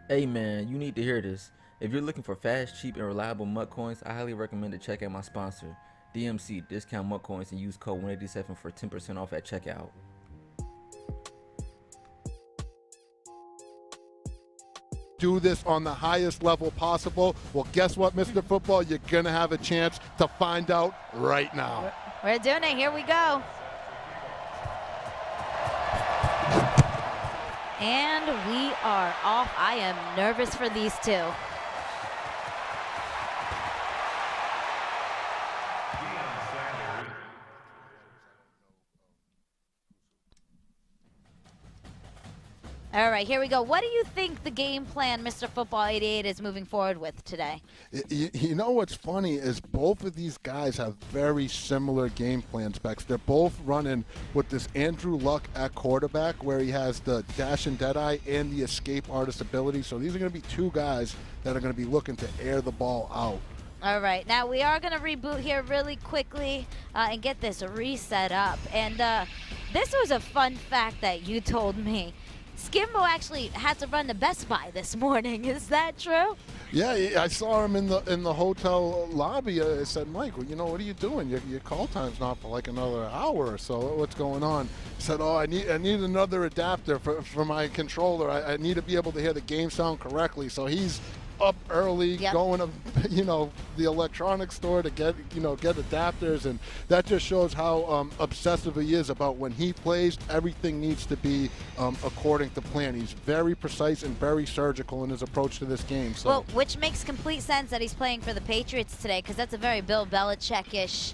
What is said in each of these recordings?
Hey man, you need to hear this. If you're looking for fast, cheap, and reliable MUT coins, I highly recommend to check out my sponsor, DMC, Discount MUT Coins, and use code 187 for 10% off at checkout. Do this on the highest level possible. Well, guess what, Mr. Football? You're going to have a chance to find out right now. We're doing it. Here we go. And we are off. I am nervous for these two. All right, here we go. What do you think the game plan Mr. Football 88 is moving forward with today? You know what's funny is both of these guys have very similar game plan specs. They're both running with this Andrew Luck at quarterback where he has the dash and deadeye and the escape artist ability. So these are going to be two guys that are going to be looking to air the ball out. All right, now we are going to reboot here really quickly and get this reset up. And this was a fun fact that you told me. Skimbo actually had to run to Best Buy this morning. Is that true? Yeah, I saw him in the hotel lobby. I said, Mike, well, you know, what are you doing? Your call time's not for like another hour or so. What's going on? He said, oh, I need another adapter for my controller. I need to be able to hear the game sound correctly. So he's up early, going to, the electronics store to get adapters, and that just shows how obsessive he is about when he plays. Everything needs to be according to plan. He's very precise and very surgical in his approach to this game. So. Well, which makes complete sense that he's playing for the Patriots today, because that's a very Bill Belichick-ish,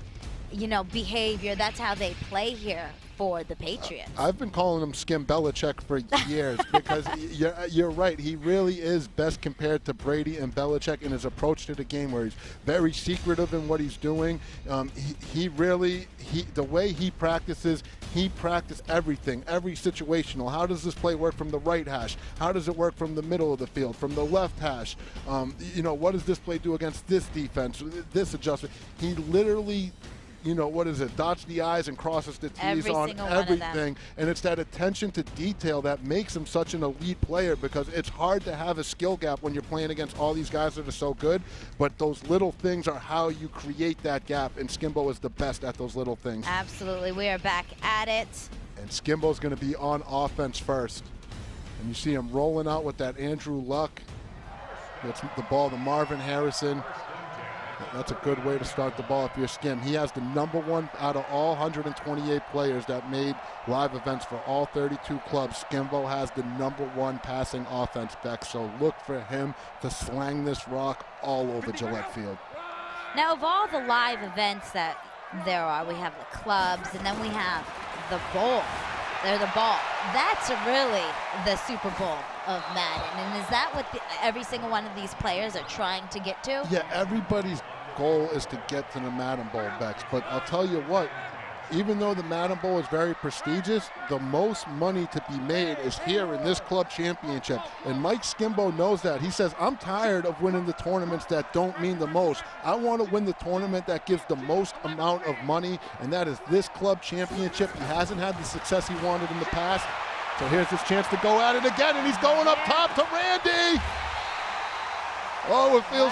behavior. That's how they play here for the Patriots. I've been calling him Skim Belichick for years because you're right. He really is best compared to Brady and Belichick in his approach to the game, where he's very secretive in what he's doing. The way he practices everything, every situational. How does this play work from the right hash? How does it work from the middle of the field, from the left hash? What does this play do against this defense, this adjustment? He literally dots the I's and crosses the T's on everything. And it's that attention to detail that makes him such an elite player, because it's hard to have a skill gap when you're playing against all these guys that are so good. But those little things are how you create that gap, and Skimbo is the best at those little things. Absolutely. We are back at it. And Skimbo's going to be on offense first. And you see him rolling out with that Andrew Luck. That's the ball to Marvin Harrison. That's a good way to start the ball if you're Skim. He has the #1 out of all 128 players that made live events for all 32 clubs. Skimbo has the #1 passing offense, Beck. So look for him to slang this rock all over Gillette Field. Now, of all the live events that there are, we have the clubs, and then we have the bowl. They're the ball. That's really the Super Bowl of Madden. And is that what every single one of these players are trying to get to? Yeah, everybody's goal is to get to the Madden Bowl, Bex. But I'll tell you what, even though the Madden Bowl is very prestigious, the most money to be made is here in this club championship. And Mike Skimbo knows that. He says, I'm tired of winning the tournaments that don't mean the most. I want to win the tournament that gives the most amount of money, and that is this club championship. He hasn't had the success he wanted in the past. So here's his chance to go at it again, and he's going up top to Randy. Oh, it feels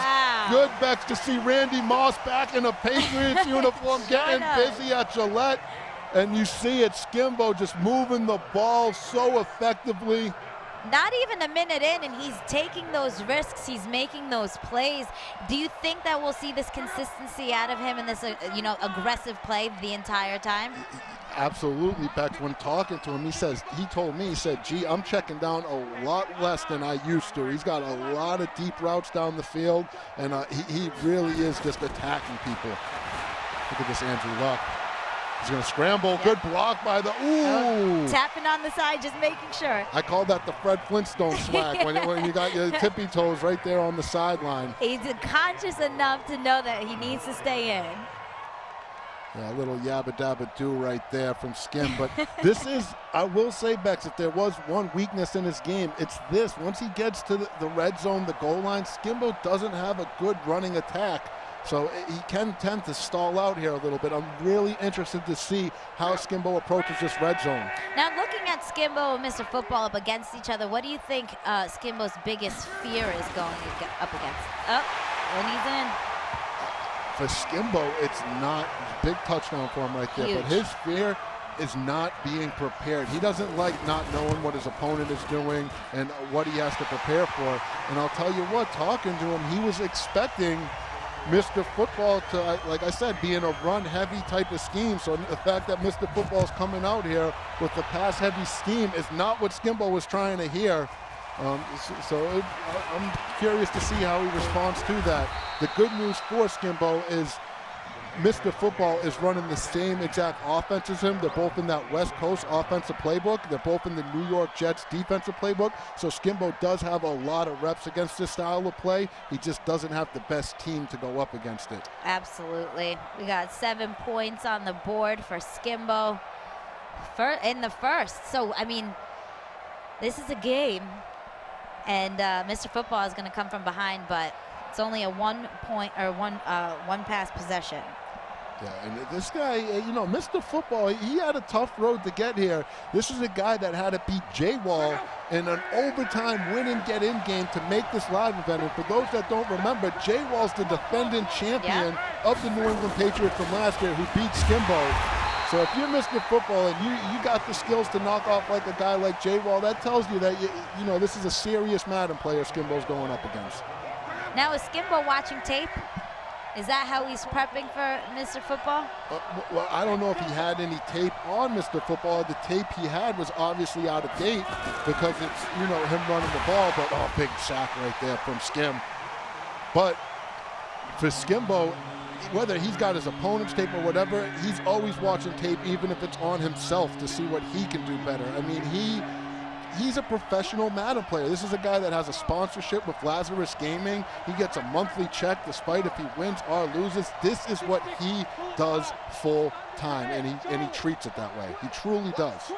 good, Bex, to see Randy Moss back in a Patriots uniform getting busy at Gillette. And you see it, Skimbo just moving the ball so effectively. Not even a minute in, and he's taking those risks. He's making those plays. Do you think that we'll see this consistency out of him and this, aggressive play the entire time? Absolutely, Bex. When talking to him, he told me, gee, I'm checking down a lot less than I used to. He's got a lot of deep routes down the field, and he really is just attacking people. Look at this Andrew Luck. He's going to scramble. Yep. Good block by the, tapping on the side, just making sure. I call that the Fred Flintstone swag, when you got your tippy toes right there on the sideline. He's conscious enough to know that he needs to stay in. Yeah, a little yabba dabba do right there from Skim. But this is, I will say, Bex, if there was one weakness in his game, it's this. Once he gets to the red zone, the goal line, Skimbo doesn't have a good running attack. So he can tend to stall out here a little bit. I'm really interested to see how Skimbo approaches this red zone. Now, looking at Skimbo and Mr. Football up against each other, what do you think Skimbo's biggest fear is going up against? Oh, and he's in. For Skimbo, it's not big touchdown for him right there, Huge. but his fear is not being prepared. He doesn't like not knowing what his opponent is doing and what he has to prepare for. And I'll tell you what, talking to him, he was expecting Mr. Football to, like I said, be in a run-heavy type of scheme. So the fact that Mr. Football is coming out here with the pass-heavy scheme is not what Skimbo was trying to hear. I'm curious to see how he responds to that. The good news for Skimbo is Mr. Football is running the same exact offense as him. They're both in that West Coast offensive playbook. They're both in the New York Jets defensive playbook. So Skimbo does have a lot of reps against this style of play. He just doesn't have the best team to go up against it. Absolutely. We got 7 points on the board for Skimbo in the first. So, I mean, this is a game. And Mr. Football is going to come from behind, but it's only a one pass possession. Yeah, and this guy, Mr. Football, he had a tough road to get here. This is a guy that had to beat J-Wall in an overtime win-and get-in game to make this live event. And for those that don't remember, J-Wall's the defending champion of the New England Patriots from last year who beat Skimbo. So if you're Mr. Football and you got the skills to knock off like a guy like J-Wall, that tells you that, this is a serious Madden player Skimbo's going up against. Now, is Skimbo watching tape? Is that how he's prepping for Mr. Football? Well, I don't know if he had any tape on Mr. Football. The tape he had was obviously out of date because it's, him running the ball, but big sack right there from Skim. But for Skimbo, whether he's got his opponent's tape or whatever, he's always watching tape, even if it's on himself, to see what he can do better. I mean, he's a professional Madden player. This is a guy that has a sponsorship with Lazarus Gaming. He gets a monthly check despite if he wins or loses. This is what he does full time, and he treats it that way. He truly does.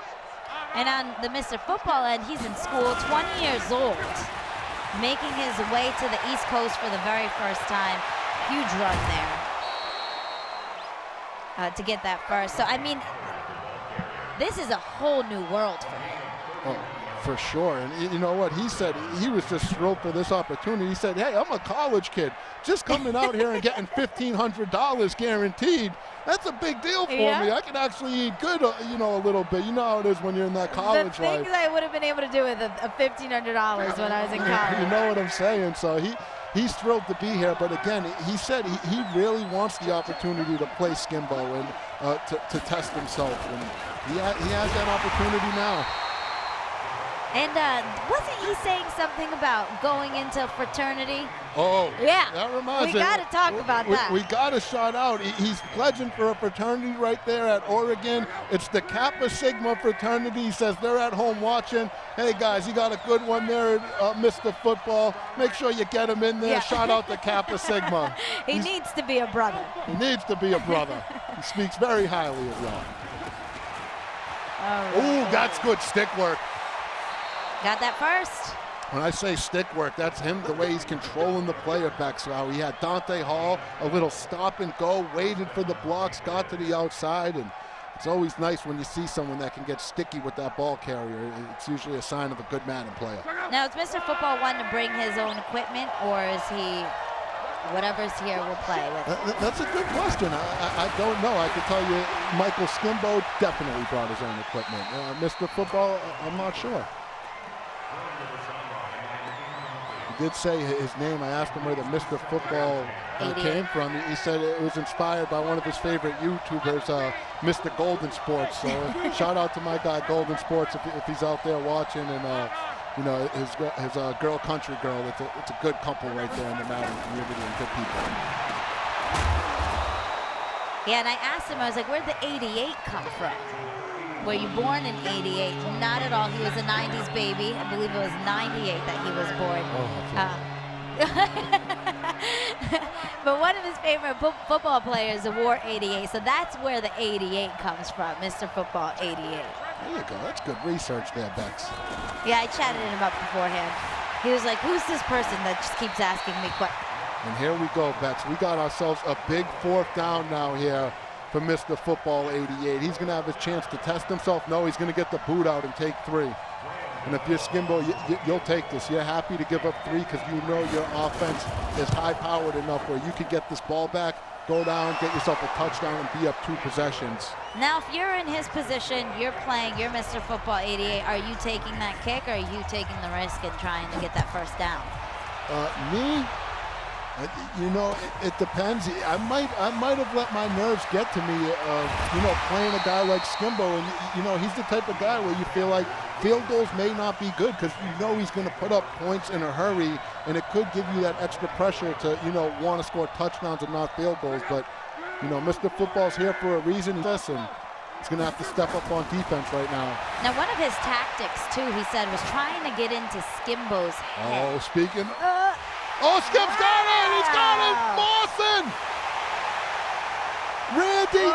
And on the Mr. Football end, he's in school, 20 years old, making his way to the East Coast for the very first time. Huge run there to get that first. So, I mean, this is a whole new world for him. Oh, for sure. And you know what? He said he was just thrilled for this opportunity. He said, hey, I'm a college kid. Just coming out here and getting $1,500 guaranteed, that's a big deal for me. I can actually eat good, a little bit. You know how it is when you're in that college life. The things I would have been able to do with a $1,500 when I was in college. You know what I'm saying? So he's thrilled to be here. But again, he said he really wants the opportunity to play Skimbo and to test himself. And he has that opportunity now. And wasn't he saying something about going into fraternity? Oh, yeah. That reminds me. We got to talk about that. We got to shout out. He's pledging for a fraternity right there at Oregon. It's the Kappa Sigma fraternity. He says they're at home watching. Hey, guys, you got a good one there, Mr. Football. Make sure you get him in there. Yeah. Shout out to Kappa Sigma. He needs to be a brother. He needs to be a brother. He speaks very highly of y'all. Ooh, that's good stick work. Got that first. When I say stick work, that's him, the way he's controlling the player back. So he had Dante Hall, a little stop and go, waited for the blocks, got to the outside, and it's always nice when you see someone that can get sticky with that ball carrier. It's usually a sign of a good Madden player. Now, is Mr. Football wanting to bring his own equipment, or is he whatever's here will play with? That's a good question. I don't know. I can tell you Michael Skimbo definitely brought his own equipment. Mr. Football, I'm not sure. Did say his name. I asked him where the Mr. Football came from. He said it was inspired by one of his favorite YouTubers, Mr. Golden Sports. So shout out to my guy Golden Sports if he's out there watching, and his girl Country Girl. It's a good couple right there in the Madden community and good people. Yeah, and I asked him, I was like, where'd the 88 come from? Were you born in 88? Not at all. He was a 90s baby. I believe it was 98 that he was born. But one of his favorite football players wore 88, so that's where the 88 comes from, Mr. Football 88. There you go. That's good research there, Bex. Yeah, I chatted him up beforehand. He was like, who's this person that just keeps asking me questions? And here we go, Bex. We got ourselves a big 4th down now here for Mr. Football 88. He's going to have his chance to test himself. No, he's going to get the boot out and take 3. And if you're Skimbo, you'll take this. You're happy to give up 3 because you know your offense is high-powered enough where you could get this ball back, go down, get yourself a touchdown, and be up 2 possessions. Now, if you're in his position, you're playing, you're Mr. Football 88, are you taking that kick or are you taking the risk and trying to get that 1st down? Me? You know, it depends. I might have let my nerves get to me, you know, playing a guy like Skimbo. And, you know, he's the type of guy where you feel like field goals may not be good because you know he's going to put up points in a hurry, and it could give you that extra pressure to, you know, want to score touchdowns and not field goals. But, you know, Mr. Football's here for a reason. Listen, he's going to have to step up on defense right now. Now, one of his tactics, too, he said, was trying to get into Skimbo's head. Oh, speaking. Oh, Skip's got it! He's got it! Mawson! Randy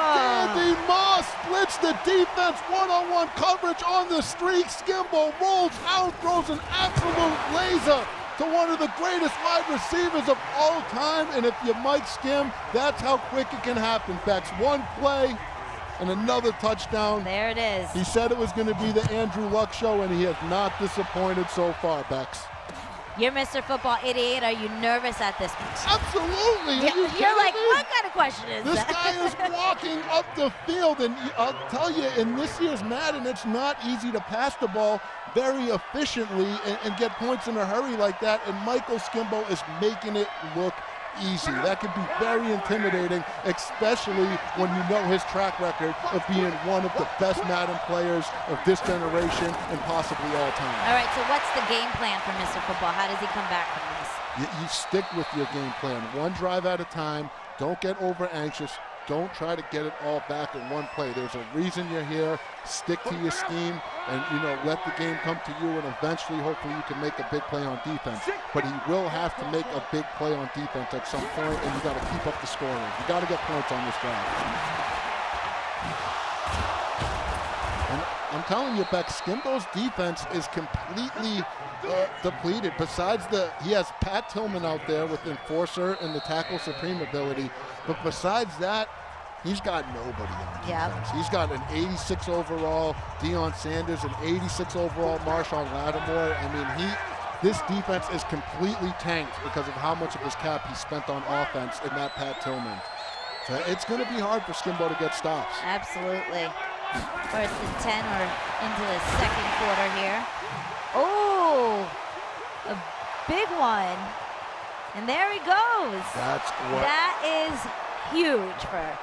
Moss splits the defense, one-on-one coverage on the streak. Skimbo rolls out, throws an absolute laser to one of the greatest wide receivers of all time. And if you Mike Skim, that's how quick it can happen, Bex. One play and another touchdown. There it is. He said it was going to be the Andrew Luck show, and he has not disappointed so far, Bex. You're Mr. Football 88. Are you nervous at this point? Absolutely. You're like, what kind of question is this that? This guy is walking up the field, and I'll tell you, in this year's Madden, it's not easy to pass the ball very efficiently and get points in a hurry like that, and Michael Skimbo is making it look easy. That could be very intimidating, especially when you know his track record of being one of the best Madden players of this generation and possibly all time. All right, so what's the game plan for Mr. Football? How does he come back from this? You stick with your game plan. One drive at a time. Don't get over anxious. Don't try to get it all back in one play. There's a reason you're here. Stick to your scheme and, you know, let the game come to you, and eventually, hopefully, you can make a big play on defense. But he will have to make a big play on defense at some point, and you got to keep up the scoring. You got to get points on this drive. And I'm telling you, Beck, Skimbo's defense is completely depleted. Besides he has Pat Tillman out there with Enforcer and the Tackle Supreme ability, but besides that, he's got nobody on defense. Yep. He's got an 86 overall Deion Sanders, an 86 overall Marshawn Lattimore. I mean, this defense is completely tanked because of how much of his cap he spent on offense in that Pat Tillman. So it's going to be hard for Skimbo to get stops. Absolutely. First and 10, we're into the 2nd quarter here. Oh, a big one. And there he goes. That's what. That is huge for.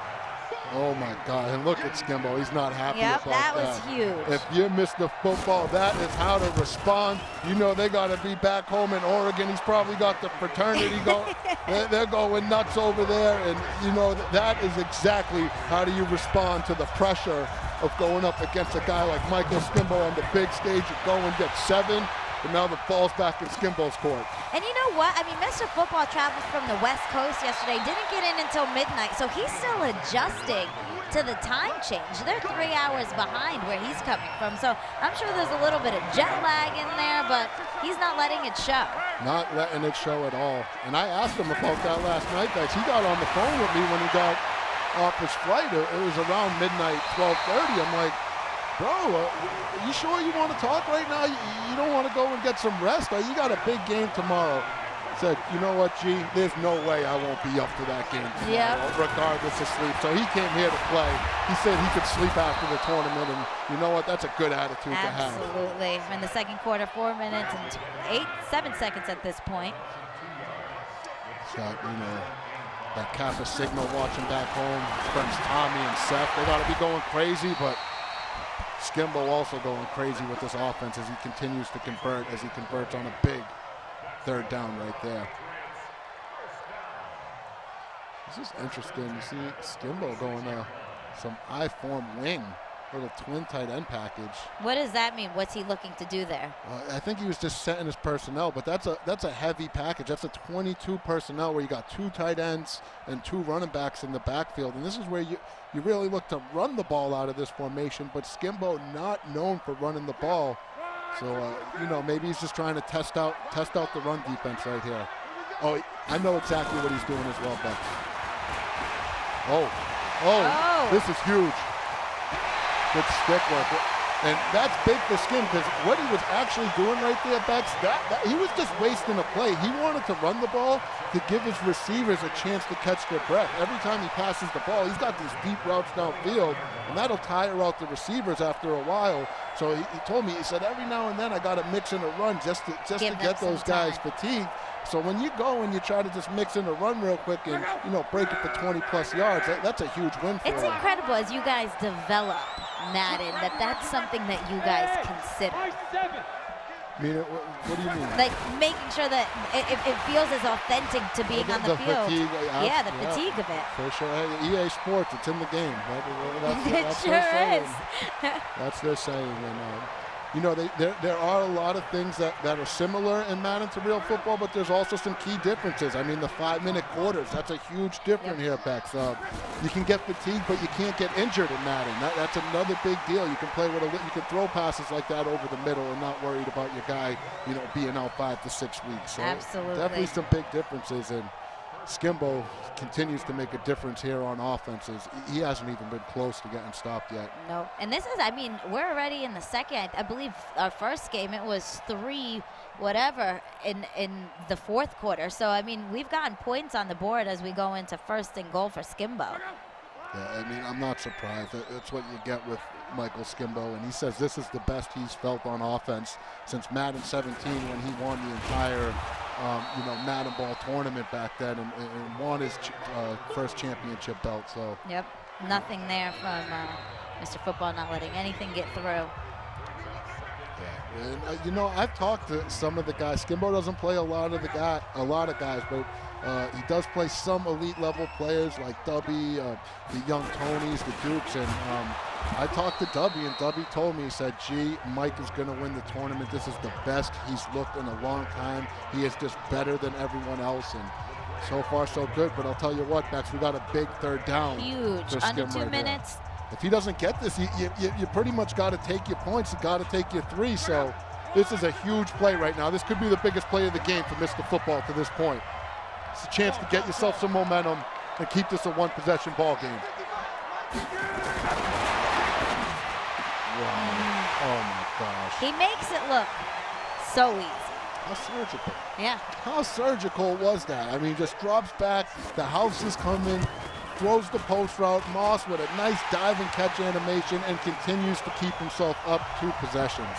Oh my God! And look at Skimbo. He's not happy about that. That was huge. If you're Mr. Football, that is how to respond. You know they got to be back home in Oregon. He's probably got the fraternity going. They're going nuts over there, and you know that is exactly how do you respond to the pressure of going up against a guy like Michael Skimbo on the big stage. You go and get 7. But now the ball's back in Skimbo's court. And you know what? I mean, Mr. Football traveled from the West Coast yesterday, didn't get in until midnight, so he's still adjusting to the time change. They're 3 hours behind where he's coming from, so I'm sure there's a little bit of jet lag in there, but he's not letting it show. Not letting it show at all. And I asked him about that last night, guys. He got on the phone with me when he got off his flight. It was around midnight, 12:30. I'm like, bro, are you sure you want to talk right now? You don't want to go and get some rest? You got a big game tomorrow. I said, you know what, G? There's no way I won't be up to that game tomorrow, regardless of sleep. So he came here to play. He said he could sleep after the tournament, and you know what? That's a good attitude to have. Absolutely. In the 2nd quarter, 4 minutes and 7 seconds at this point. Got, you know, that Kappa Sigma watching back home. His friends Tommy and Seth, they got to be going crazy, but Skimbo also going crazy with this offense as he continues to convert, as he converts on a big 3rd down right there. This is interesting. You see Skimbo going some I-form wing, little twin tight end package. What does that mean? What's he looking to do there? I think he was just setting his personnel, but that's a heavy package. That's a 22 personnel where you got 2 tight ends and 2 running backs in the backfield, and this is where you really look to run the ball out of this formation, but Skimbo not known for running the ball. So, you know, maybe he's just trying to test out the run defense right here. Oh, I know exactly what he's doing as well, Bex. Oh, this is huge. Good stick work. And that's big for Skim, because what he was actually doing right there, Bex, he was just wasting a play. He wanted to run the ball to give his receivers a chance to catch their breath. Every time he passes the ball, he's got these deep routes downfield, and that'll tire out the receivers after a while. So he told me, he said, every now and then I got to mix in a run just to get those guys fatigued. So when you go and you try to just mix in a run real quick and, break it for 20-plus yards, that's a huge win for him. It's incredible as you guys develop Madden that's something that you guys consider. I mean, what do you mean? Like making sure that it feels as authentic to being on the field. Fatigue, yeah, the fatigue of it. For sure. Hey, EA Sports, it's in the game. It sure is. That's their saying. And, there are a lot of things that are similar in Madden to real football, but there's also some key differences. I mean, the 5-minute quarters, that's a huge difference here, Bex. You can get fatigued, but you can't get injured in Madden. That's another big deal. You can play you can throw passes like that over the middle and not worried about your guy, being out 5 to 6 weeks. So absolutely. Definitely some big differences. And Skimbo continues to make a difference here on offenses. He hasn't even been close to getting stopped yet. No, and this is, we're already in the second. I believe our first game, it was 3-whatever in the fourth quarter. So, we've gotten points on the board as we go into 1st and goal for Skimbo. Yeah, I'm not surprised. That's what you get with Michael Skimbo, and he says this is the best he's felt on offense since Madden 17 when he won the entire Madden Ball tournament back then and won his first championship belt. So. Yep, nothing there from Mr. Football not letting anything get through. Yeah, and I've talked to some of the guys. Skimbo doesn't play a lot of guys, but he does play some elite level players like Dubby, the young Tonys, the Dukes, and I talked to Dubby, and Dubby told me, he said, gee, Mike is going to win the tournament. This is the best he's looked in a long time. He is just better than everyone else, and so far so good. But I'll tell you what, Bex, we got a big third down. Huge, under 2 minutes. If he doesn't get this, you pretty much got to take your points. You got to take your 3. So this is a huge play right now. This could be the biggest play of the game for Mr. Football to this point. It's a chance to get yourself some momentum and keep this a one-possession ball game. Wow. Oh, my gosh. He makes it look so easy. How surgical. Yeah. How surgical was that? Just drops back, the house is coming, throws the post route. Moss with a nice dive and catch animation and continues to keep himself up 2 possessions.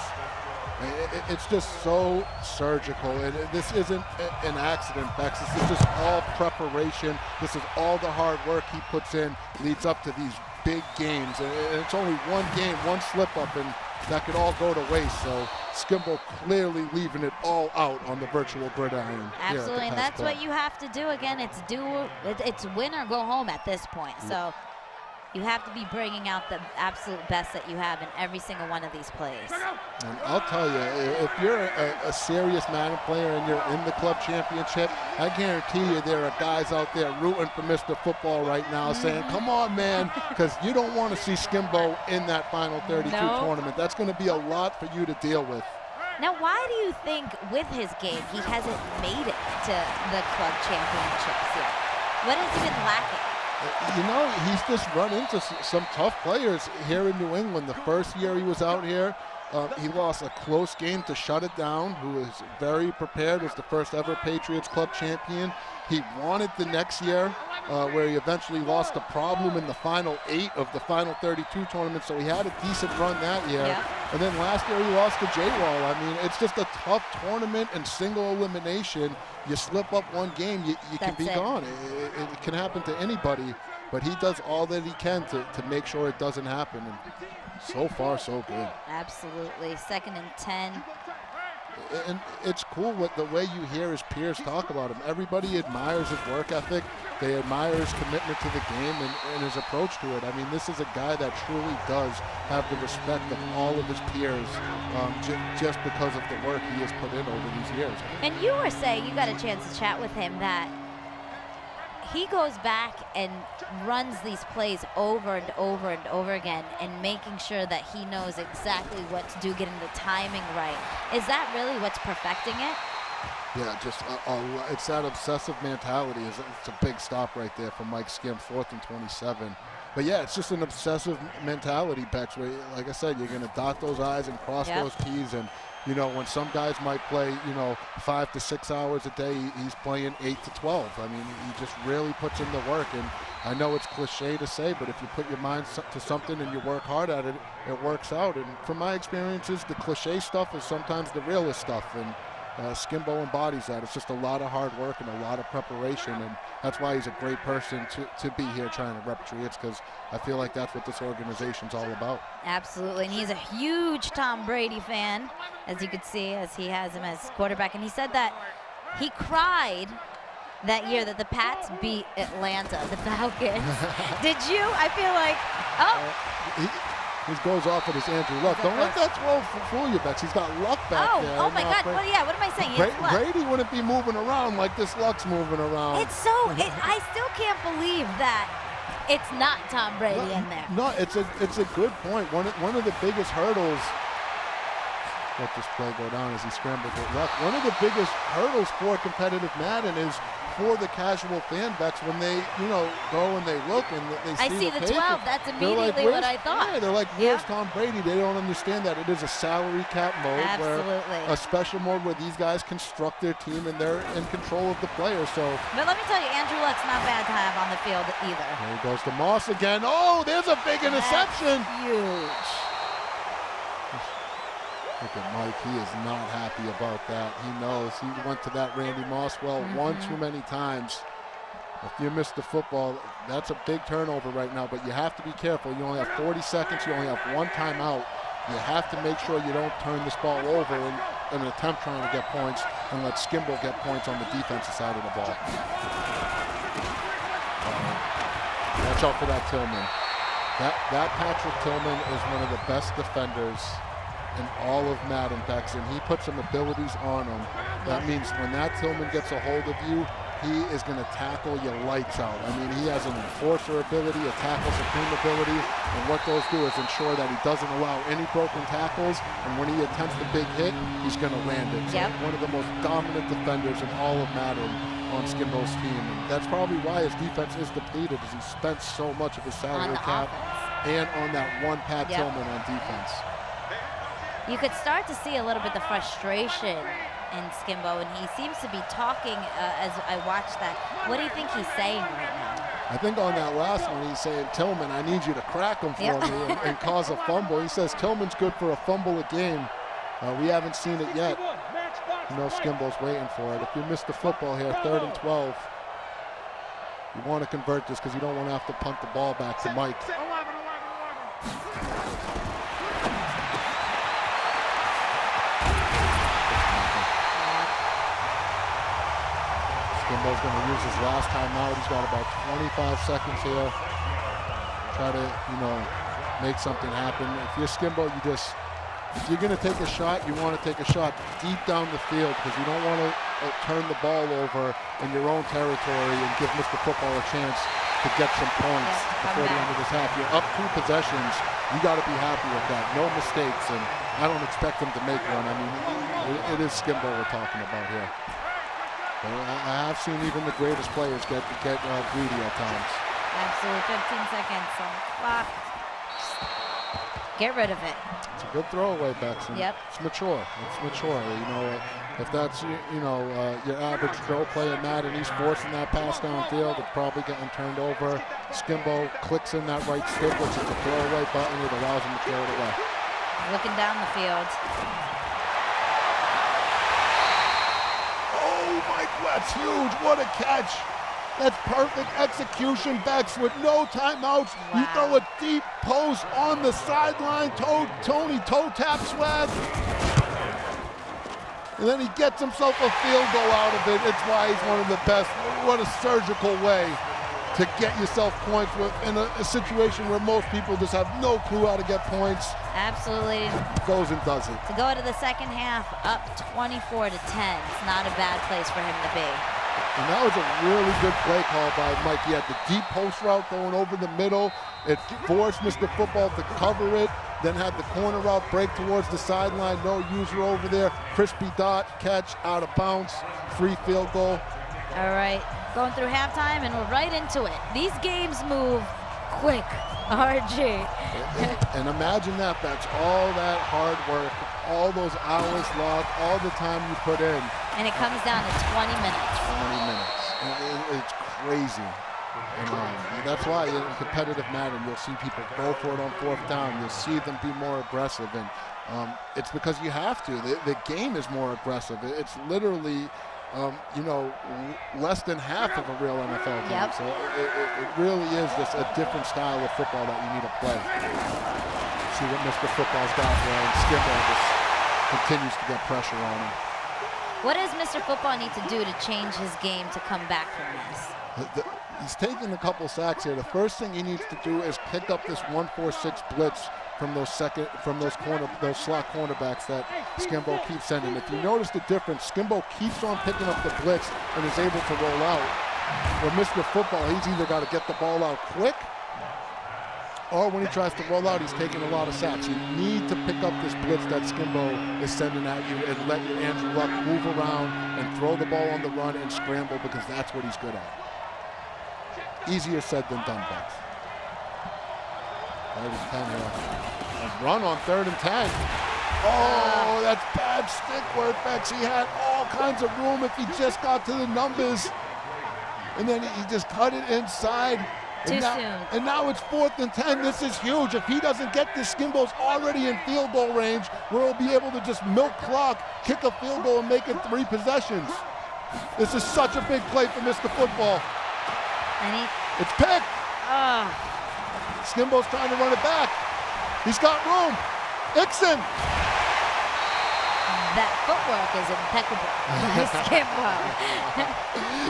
It's just so surgical, and this isn't an accident, Bex. This is just all preparation. This is all the hard work he puts in, leads up to these big games. And it's only one game, one slip-up, and that could all go to waste. So Skimbo clearly leaving it all out on the virtual gridiron. Absolutely, and that's what you have to do. Again, it's win or go home at this point. So you have to be bringing out the absolute best that you have in every single one of these plays. And I'll tell you, if you're a serious Madden player and you're in the club championship, I guarantee you there are guys out there rooting for Mr. Football right now saying, come on, man, because you don't want to see Skimbo in that final 32 tournament. That's going to be a lot for you to deal with. Now, why do you think with his game he hasn't made it to the club championships yet? What has he been lacking? He's just run into some tough players here in New England. The first year he was out here, he lost a close game to Shut It Down, who was very prepared, was the first ever Patriots club champion. He won it the next year, where he eventually lost a problem in the final 8 of the final 32 tournament, so he had a decent run that year. Yeah. And then last year he lost to J-Wall. It's just a tough tournament and single elimination. You slip up one game, you can be gone. It can happen to anybody, but he does all that he can to make sure it doesn't happen. And so far, so good. Absolutely. 2nd and 10. And it's cool what the way you hear his peers talk about him. Everybody admires his work ethic. They admire his commitment to the game and his approach to it. This is a guy that truly does have the respect of all of his peers just because of the work he has put in over these years. And you were saying, you got a chance to chat with him, that he goes back and runs these plays over and over and over again and making sure that he knows exactly what to do, getting the timing right. Is that really what's perfecting it? Yeah, just it's that obsessive mentality. It's a big stop right there for Mike Skim, 4th and 27. But yeah, it's just an obsessive mentality, Bex, where, like I said, you're going to dot those I's and cross those T's. And, you know, when some guys might play, 5 to 6 hours a day, he's playing 8 to 12. I mean, he just really puts in the work. And I know it's cliche to say, but if you put your mind to something and you work hard at it, it works out. And from my experiences, the cliche stuff is sometimes the realest stuff. And Skimbo embodies that. It's just a lot of hard work and a lot of preparation, and that's why he's a great person to be here trying to rep Patriots, because I feel like that's what this organization's all about. Absolutely, and he's a huge Tom Brady fan, as you could see, as he has him as quarterback, and he said that he cried that year that the Pats beat Atlanta, the Falcons. Did you? I feel like, He goes off with his Andrew Luck. Don't let that throw fool you, Bex. He's got Luck back there. Oh my God. What am I saying? Brady wouldn't be moving around like this Luck's moving around. It's so, I still can't believe that it's not Tom Brady in there. No, it's a good point. One of the biggest hurdles, let this play go down as he scrambles with Luck. One of the biggest hurdles for competitive Madden is for the casual fan, Bex, when they, go and they look and they see the tape, 12. That's immediately what I thought. Yeah, they're like, where's Tom Brady? They don't understand that it is a salary cap mode, a special mode where these guys construct their team and they're in control of the players. So, but let me tell you, Andrew Luck's not bad to have on the field either. There he goes to Moss again. Oh, there's a big interception. That's huge. Look at Mike, he is not happy about that. He knows. He went to that Randy Moss well one too many times. If you missed the football, that's a big turnover right now, but you have to be careful. You only have 40 seconds. You only have one timeout. You have to make sure you don't turn this ball over in an attempt trying to get points and let Skimbo get points on the defensive side of the ball. Watch out for that Tillman. That Patrick Tillman is one of the best defenders in all of Madden, Bex, and he puts some abilities on him. That means when that Tillman gets a hold of you, he is going to tackle your lights out. I mean, he has an enforcer ability, a tackle supreme ability, and what those do is ensure that he doesn't allow any broken tackles, and when he attempts the big hit, he's going to land it. So one of the most dominant defenders in all of Madden on Skimbo's team. And that's probably why his defense is depleted, as he spent so much of his salary cap and on that one Pat Tillman on defense. You could start to see a little bit of frustration in Skimbo, and he seems to be talking as I watch that. What do you think he's saying right now? I think on that last one, he's saying, Tillman, I need you to crack him for me and cause a fumble. He says Tillman's good for a fumble a game. We haven't seen it yet. Skimbo's waiting for it. If you missed the football here, 3rd and 12, you want to convert this because you don't want to have to punt the ball back to Mike. Skimbo's going to use his last timeout. He's got about 25 seconds here. Try to, make something happen. If you're Skimbo, if you're going to take a shot, you want to take a shot deep down the field, because you don't want to turn the ball over in your own territory and give Mr. Football a chance to get some points before the end of this half. You're up 2 possessions. You got to be happy with that. No mistakes, and I don't expect them to make one. I mean, it is Skimbo we're talking about here. But I have seen even the greatest players get greedy at times. Absolutely. 15 seconds on the clock. Get rid of it. It's a good throwaway, Bex. It's mature. If that's your average Joe player, Madden, he's forcing that pass downfield. It's probably getting turned over. Skimbo clicks in that right stick, which is the throwaway button. It allows him to throw it away. Looking down the field. That's huge. What a catch. That's perfect execution, Bex, with no timeouts. Wow. You throw a deep post on the sideline. Tony toe tap swag. And then he gets himself a field goal out of it. It's why he's one of the best. What a surgical way to get yourself points in a situation where most people just have no clue how to get points. Absolutely. Goes and does it. To go into the second half up 24 to 10. It's not a bad place for him to be. And that was a really good play call by Mike. He had the deep post route going over the middle. It forced Mr. Football to cover it, then had the corner route break towards the sideline. No user over there. Crispy dot, catch, out of bounds, free field goal. All right, going through halftime, and we're right into it. These games move quick, RG. And imagine that. That's all that hard work, all those hours lost, all the time you put in. And it comes down to 20 minutes. 20 minutes. It's crazy. And that's why in competitive Madden, you'll see people go for it on 4th down. You'll see them be more aggressive. And it's because you have to. The game is more aggressive. It's literally, less than half of a real NFL game. Yep. So it really is just a different style of football that you need to play. See what Mr. Football's got there. And Skimbo just continues to get pressure on him. What does Mr. Football need to do to change his game to come back from this? He's taking a couple sacks here. The first thing he needs to do is pick up this 1-4-6 blitz from those slot cornerbacks that Skimbo keeps sending. If you notice the difference, Skimbo keeps on picking up the blitz and is able to roll out. Where Mr. Football, he's either got to get the ball out quick, or when he tries to roll out, he's taking a lot of sacks. You need to pick up this blitz that Skimbo is sending at you and let your Andrew Luck move around and throw the ball on the run and scramble, because that's what he's good at. Easier said than done, Bex. 3rd and 10 here. A run on 3rd and 10. Oh, that's bad stick work, Bex. He had all kinds of room if he just got to the numbers. And then he just cut it inside. Too soon. And now it's 4th and 10. This is huge. If he doesn't get this, Skimbo's already in field goal range, where he'll be able to just milk clock, kick a field goal, and make it 3 possessions. This is such a big play for Mr. Football. It's picked. Skimbo's trying to run it back. He's got room. Ixon. That footwork is impeccable. Skimbo.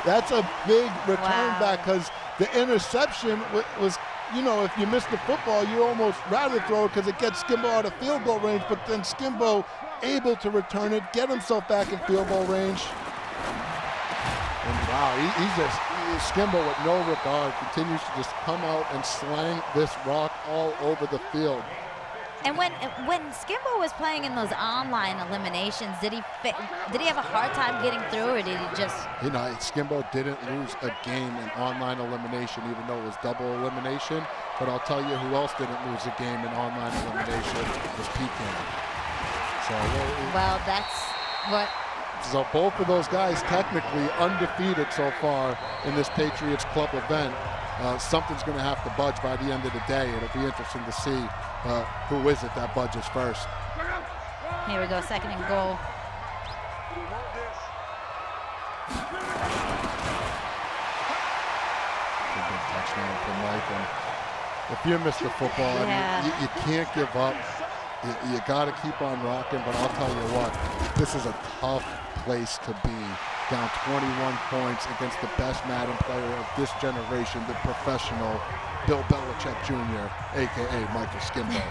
That's a big return back, because the interception was, if you miss the football, you almost rather throw it because it gets Skimbo out of field goal range, but then Skimbo able to return it, get himself back in field goal range. And wow, Skimbo with no regard continues to just come out and slang this rock all over the field. And when Skimbo was playing in those online eliminations, did he have a hard time getting through, or did he just? Skimbo didn't lose a game in online elimination, even though it was double elimination. But I'll tell you who else didn't lose a game in online elimination was Pecan. That's what. So both of those guys technically undefeated so far in this Patriots Club event. Something's going to have to budge by the end of the day. It'll be interesting to see who is it that budges first. Here we go, 2nd and goal. Good touchdown for Mike. And if you're Mr. Football, you can't give up. You got to keep on rocking, but I'll tell you what, this is a tough place to be. Down 21 points against the best Madden player of this generation, the professional Bill Belichick Jr., a.k.a. Michael Skimbo.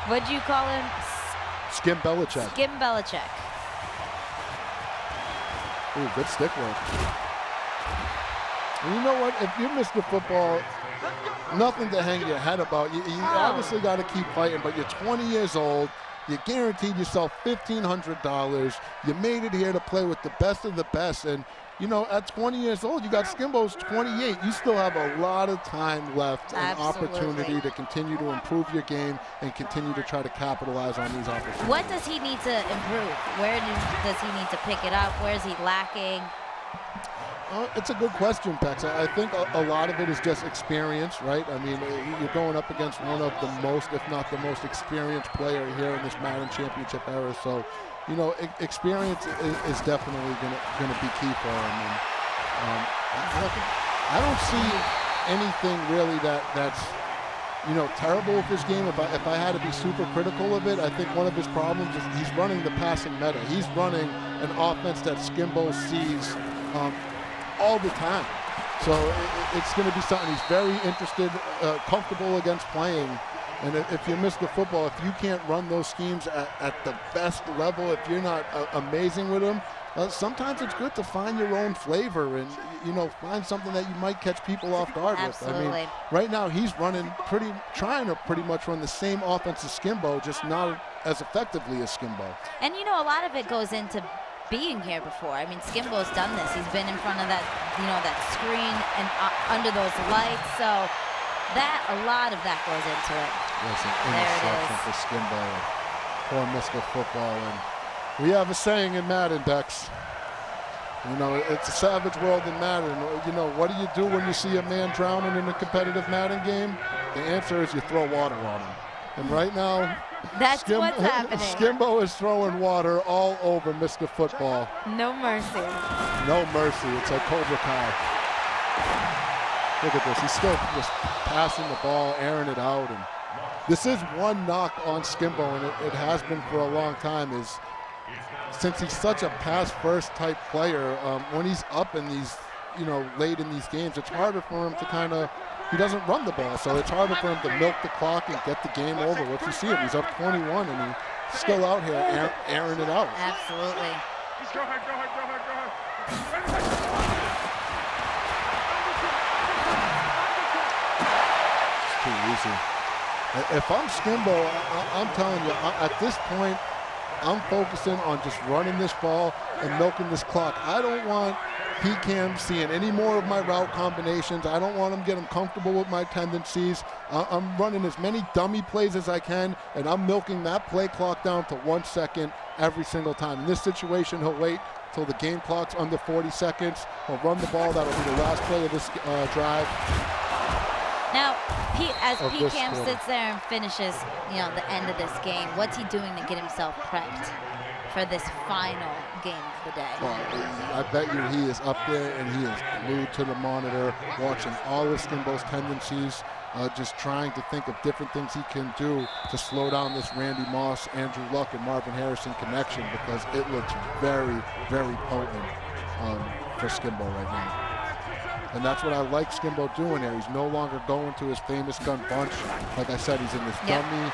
What'd you call him? Skim Belichick. Skim Belichick. Ooh, good stick work. And you know what? If you're Mr. Football, nothing to hang your head about. You obviously got to keep fighting, but you're 20 years old. You guaranteed yourself $1,500. You made it here to play with the best of the best. And, at 20 years old, you got Skimbo's 28. You still have a lot of time left and opportunity to continue to improve your game and continue to try to capitalize on these opportunities. What does he need to improve? Where does he need to pick it up? Where is he lacking? It's a good question, Pex. I think a lot of it is just experience, right? I mean, you're going up against one of the most, if not the most experienced player here in this Madden Championship era. So, experience is definitely going to be key for him. And I don't see anything really that's terrible with this game. If I had to be super critical of it, I think one of his problems is he's running the passing meta. He's running an offense that Skimbo sees all the time. So it's going to be something he's very interested, comfortable against playing. And if you're Mr. Football, if you can't run those schemes at the best level, if you're not amazing with them, sometimes it's good to find your own flavor and, find something that you might catch people off guard Absolutely. with. I mean, right now he's trying to pretty much run the same offense as Skimbo, just not as effectively as Skimbo. And a lot of it goes into being here before. I mean, Skimbo's done this. He's been in front of that, that screen and under those lights. So a lot of that goes into it. There's an There it interception is. for Skimbo. Poor Mr. Football. And we have a saying in Madden, Dex. It's a savage world in Madden. What do you do when you see a man drowning in a competitive Madden game? The answer is you throw water on him. And right now, That's what's happening. Skimbo is throwing water all over Mr. Football. No mercy. No mercy. It's like Cobra Kai. Look at this. He's still just passing the ball, airing it out. And this is one knock on Skimbo, and it has been for a long time, is since he's such a pass-first type player, when he's up in these, late in these games, it's harder for him to he doesn't run the ball, so it's harder for him to milk the clock and get the game over. What you see him, he's up 21, and he's still out here airing it out. Absolutely. Go ahead. It's too easy. If I'm Skimbo, I'm telling you, at this point, I'm focusing on just running this ball and milking this clock. I don't want PCAM seeing any more of my route combinations. I don't want him getting comfortable with my tendencies. I'm running as many dummy plays as I can, and I'm milking that play clock down to 1 second every single time. In this situation, he'll wait till the game clock's under 40 seconds. He'll run the ball. That'll be the last play of this drive. Now, as Of this PCAM quarter. sits there and finishes, the end of this game, what's he doing to get himself prepped for this final game of the day? Well, I bet you he is up there and he is glued to the monitor, watching all of Skimbo's tendencies, just trying to think of different things he can do to slow down this Randy Moss, Andrew Luck, and Marvin Harrison connection, because it looks very, very potent for Skimbo right now. And that's what I like Skimbo doing here. He's no longer going to his famous gun bunch. Like I said, he's in this dummy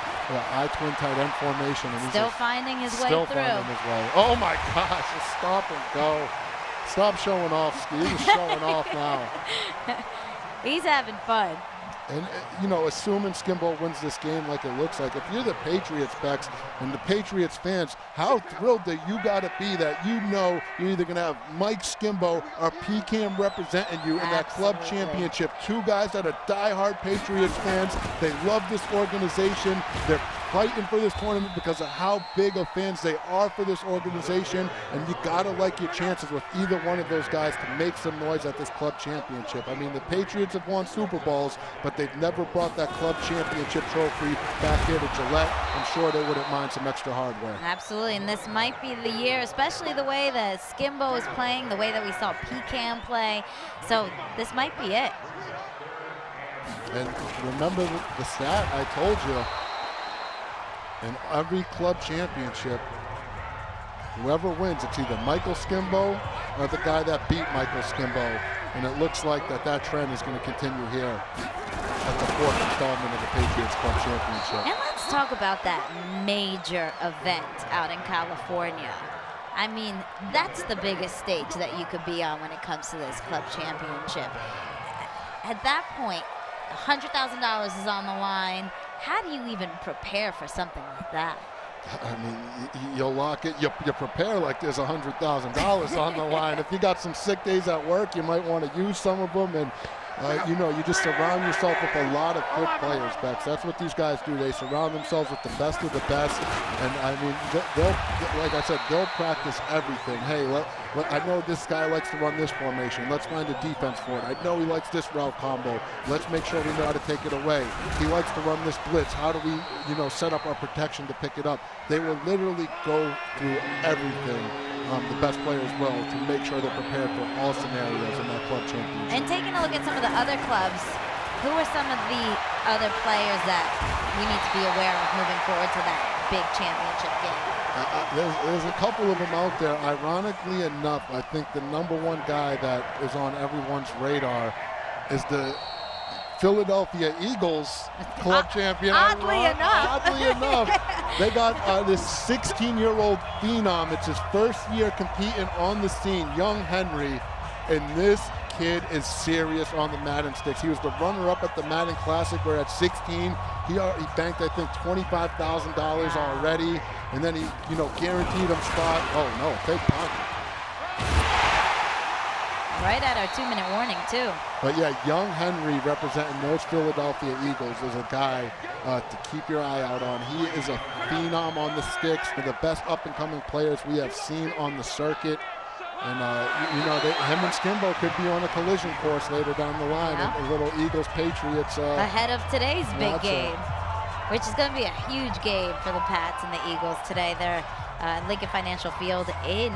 I-twin tight end formation. And Still he's finding his way still through. finding his way. Oh my gosh, just stop and go. Stop showing off, Steve. He's showing off now. He's having fun. And, assuming Skimbo wins this game like it looks like, if you're the Patriots, Bex, and the Patriots fans, how thrilled that you got to be that you're either going to have Mike Skimbo or PCAM representing you in that club Absolutely. championship. Two guys that are diehard Patriots fans. They love this organization. They're fighting for this tournament because of how big of fans they are for this organization, and you got to like your chances with either one of those guys to make some noise at this club championship. I mean, the Patriots have won Super Bowls, but they've never brought that club championship trophy back here to Gillette. I'm sure they wouldn't mind some extra hardware. Absolutely, and this might be the year, especially the way that Skimbo is playing, the way that we saw PCAM play. So this might be it. And remember the stat I told you. In every club championship, whoever wins, it's either Michael Skimbo or the guy that beat Michael Skimbo. And it looks like that trend is going to continue here at the fourth installment of the Patriots Club Championship. And let's talk about that major event out in California. I mean, that's the biggest stage that you could be on when it comes to this club championship. At that point, $100,000 is on the line. How do you even prepare for something like that? I mean, you'll lock it. You prepare like there's $100,000 on the line. If you got some sick days at work, you might want to use some of them. And, you just surround yourself with a lot of good players, Bex. That's what these guys do. They surround themselves with the best of the best. And, I mean, like I said, they'll practice everything. Hey, I know this guy likes to run this formation. Let's find a defense for it. I know he likes this route combo. Let's make sure we know how to take it away. He likes to run this blitz. How do we, set up our protection to pick it up? They will literally go through everything, the best players will, to make sure they're prepared for all scenarios in that club championship. And taking a look at some of the other clubs, who are some of the other players that we need to be aware of moving forward to that big championship game? There's a couple of them out there. Ironically enough, I think the number one guy that is on everyone's radar is the Philadelphia Eagles club champion. Oddly enough. Oddly enough. They got this 16-year-old phenom. It's his first year competing on the scene, young Henry, and this kid is serious on the Madden sticks. He was the runner-up at the Madden Classic, where at 16, he banked, I think, $25,000 already, and then he, guaranteed him spot. Oh, no, fake pocket. Right at our 2-minute warning, too. But yeah, young Henry representing those Philadelphia Eagles is a guy to keep your eye out on. He is a phenom on the sticks, one of the best up-and-coming players we have seen on the circuit. And, him and Skimbo could be on a collision course later down the line. Yeah. A little Eagles-Patriots. Ahead of today's big game, which is going to be a huge game for the Pats and the Eagles today. They're Lincoln Financial Field in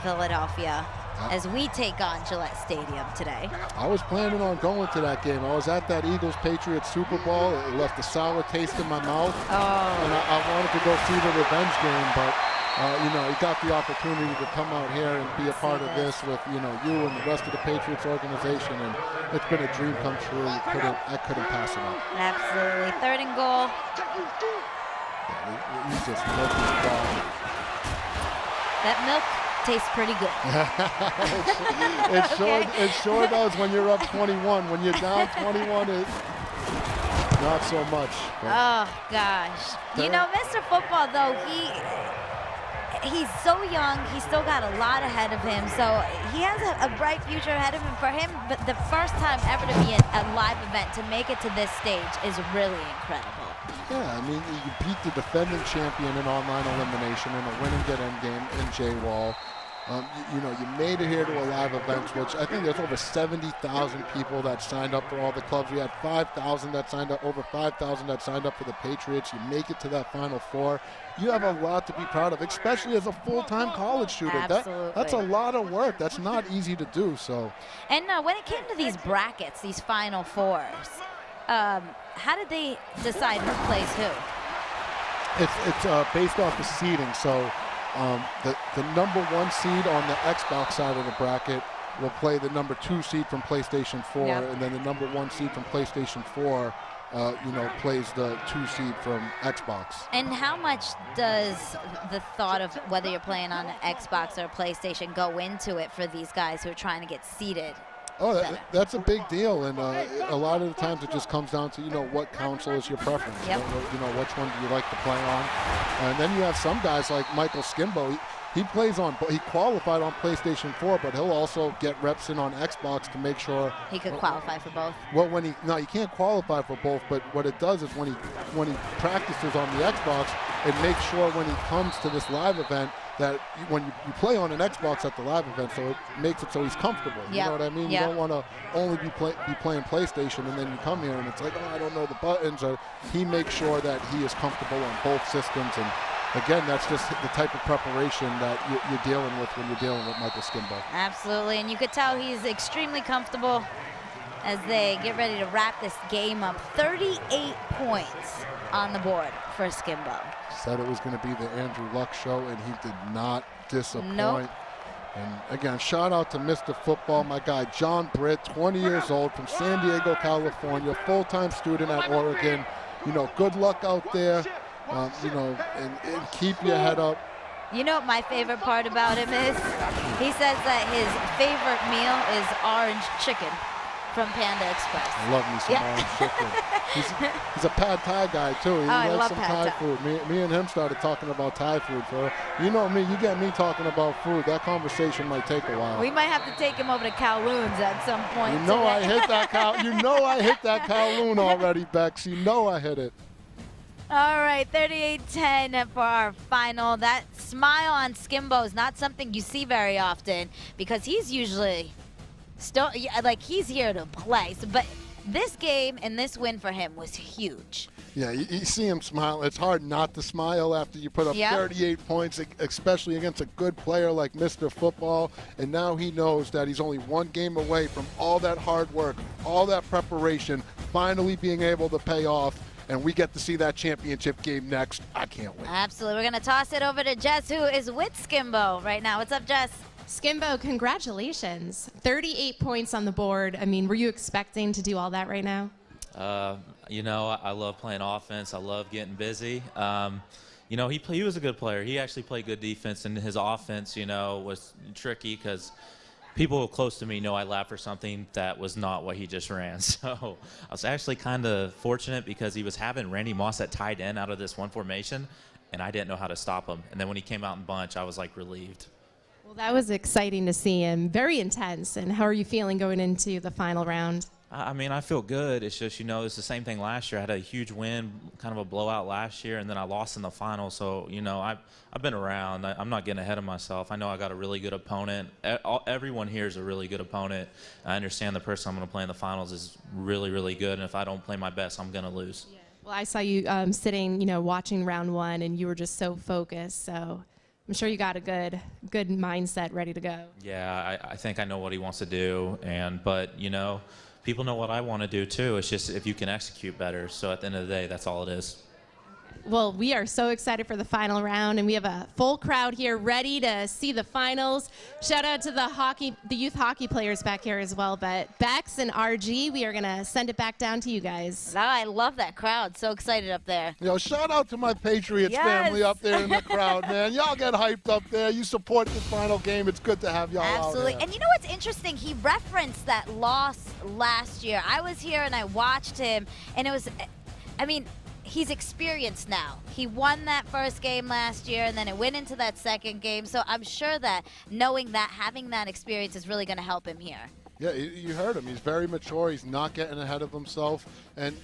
Philadelphia as we take on Gillette Stadium today. I was planning on going to that game. I was at that Eagles-Patriots Super Bowl. It left a sour taste in my mouth. Oh. And I wanted to go see the revenge game, but you got the opportunity to come out here and be a part of this with, you and the rest of the Patriots organization, and it's been a dream come true. I couldn't pass it up. Absolutely. 3rd and goal. Yeah, he's just milking the ball. That milk tastes pretty good. It sure does when you're up 21. When you're down 21, it's not so much. Oh, gosh. Mr. Football, though, he's so young. He's still got a lot ahead of him. So he has a bright future ahead of him. For him, but the first time ever to be in a live event, to make it to this stage is really incredible. Yeah, I mean, you beat the defending champion in online elimination in a win-and-get endgame in J-Wall. You made it here to a live event, which I think there's over 70,000 people that signed up for all the clubs. We had 5,000 that signed up, over 5,000 that signed up for the Patriots. You make it to that Final Four. You have a lot to be proud of, especially as a full-time college student. That's a lot of work. That's not easy to do. So. And when it came to these brackets, these Final Fours, how did they decide who plays who? It's based off the seeding. So. The number 1 seed on the Xbox side of the bracket will play the number 2 seed from PlayStation 4, and then the number 1 seed from PlayStation 4, plays the 2 seed from Xbox. And how much does the thought of whether you're playing on an Xbox or a PlayStation go into it for these guys who are trying to get seeded? Oh, that's a big deal, and a lot of the times it just comes down to, what console is your preference. Yep. Which one do you like to play on? And then you have some guys like Michael Skimbo. He qualified on PlayStation 4, but he'll also get reps in on Xbox to make sure he could qualify for both. Well, you can't qualify for both, but what it does is when he practices on the Xbox, it makes sure when he comes to this live event that when you play on an Xbox at the live event, so it makes it so he's comfortable. Yep. You know what I mean? Yep. You don't want to only be playing PlayStation and then you come here and it's like, I don't know the buttons. Or he makes sure that he is comfortable on both systems. And again, that's just the type of preparation that you're dealing with when you're dealing with Michael Skimbo. Absolutely, and you could tell he's extremely comfortable as they get ready to wrap this game up. 38 points on the board for Skimbo. Said it was going to be the Andrew Luck show, and he did not disappoint. Nope. And again, shout out to Mr. Football, my guy John Britt, 20 years old, from San Diego, California, full-time student at Oregon. Good luck out there. And keep your head up. You know what my favorite part about him is? He says that his favorite meal is orange chicken from Panda Express. I love me some orange chicken. He's a pad Thai guy too. He likes some Thai food. Me and him started talking about Thai food. You know me, you get me talking about food. That conversation might take a while. We might have to take him over to Kowloon's at some point. I hit that I hit that Kowloon already, Bex. You know I hit it. All right, 38-10 for our final. That smile on Skimbo is not something you see very often because he's usually he's here to play. But this game and this win for him was huge. Yeah, you see him smile. It's hard not to smile after you put up 38 points, especially against a good player like Mr. Football. And now he knows that he's only one game away from all that hard work, all that preparation, finally being able to pay off. And we get to see that championship game next. I can't wait. Absolutely. We're going to toss it over to Jess, who is with Skimbo right now. What's up, Jess? Skimbo, congratulations. 38 points on the board. I mean, were you expecting to do all that right now? I love playing offense. I love getting busy. You know, he was a good player. He actually played good defense, and his offense, you know, was tricky because people close to me know I laughed for something that was not what he just ran. So I was actually kind of fortunate because he was having Randy Moss at tight end out of this one formation, and I didn't know how to stop him. And then when he came out in bunch, I was like relieved. Well, that was exciting to see him. Very intense. And how are you feeling going into the final round? I mean, I feel good. It's just, you know, it's the same thing last year. I had a huge win, kind of a blowout last year, and then I lost in the final. So, you know, I've been around. I'm not getting ahead of myself. I know I got a really good opponent. Everyone here is a really good opponent. I understand the person I'm going to play in the finals is really, really good, and if I don't play my best, I'm going to lose. Yeah. Well, I saw you sitting, you know, watching round one, and you were just so focused. So I'm sure you got a good mindset ready to go. Yeah, I think I know what he wants to do, but, you know, people know what I want to do too. It's just if you can execute better. So at the end of the day, that's all it is. Well, we are so excited for the final round, and we have a full crowd here ready to see the finals. Shout out to the youth hockey players back here as well. But Bex and RG, we are going to send it back down to you guys. Oh, I love that crowd. So excited up there. Yo, shout out to my Patriots family up there in the crowd, man. Y'all get hyped up there. You support the final game. It's good to have y'all Absolutely. out there. And you know what's interesting? He referenced that loss last year. I was here and I watched him, and it was, I mean, he's experienced now. He won that first game last year, and then it went into that second game. So I'm sure that knowing that, having that experience is really going to help him here. Yeah, you heard him. He's very mature. He's not getting ahead of himself. And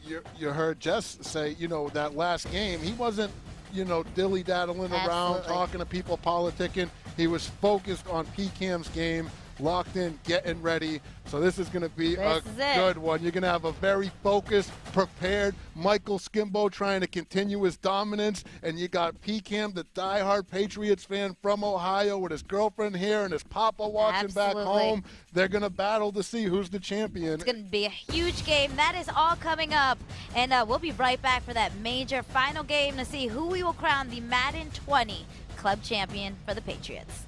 you heard Jess say, you know, that last game, he wasn't, you know, dilly-daddling around, talking to people, politicking. He was focused on PCAM's game, locked in, getting ready. So this is going to be a good one. You're going to have a very focused, prepared Michael Skimbo trying to continue his dominance. And you got PCAM, the diehard Patriots fan from Ohio with his girlfriend here and his papa watching back home. They're going to battle to see who's the champion. It's going to be a huge game. That is all coming up. And we'll be right back for that major final game to see who we will crown the Madden 20 club champion for the Patriots.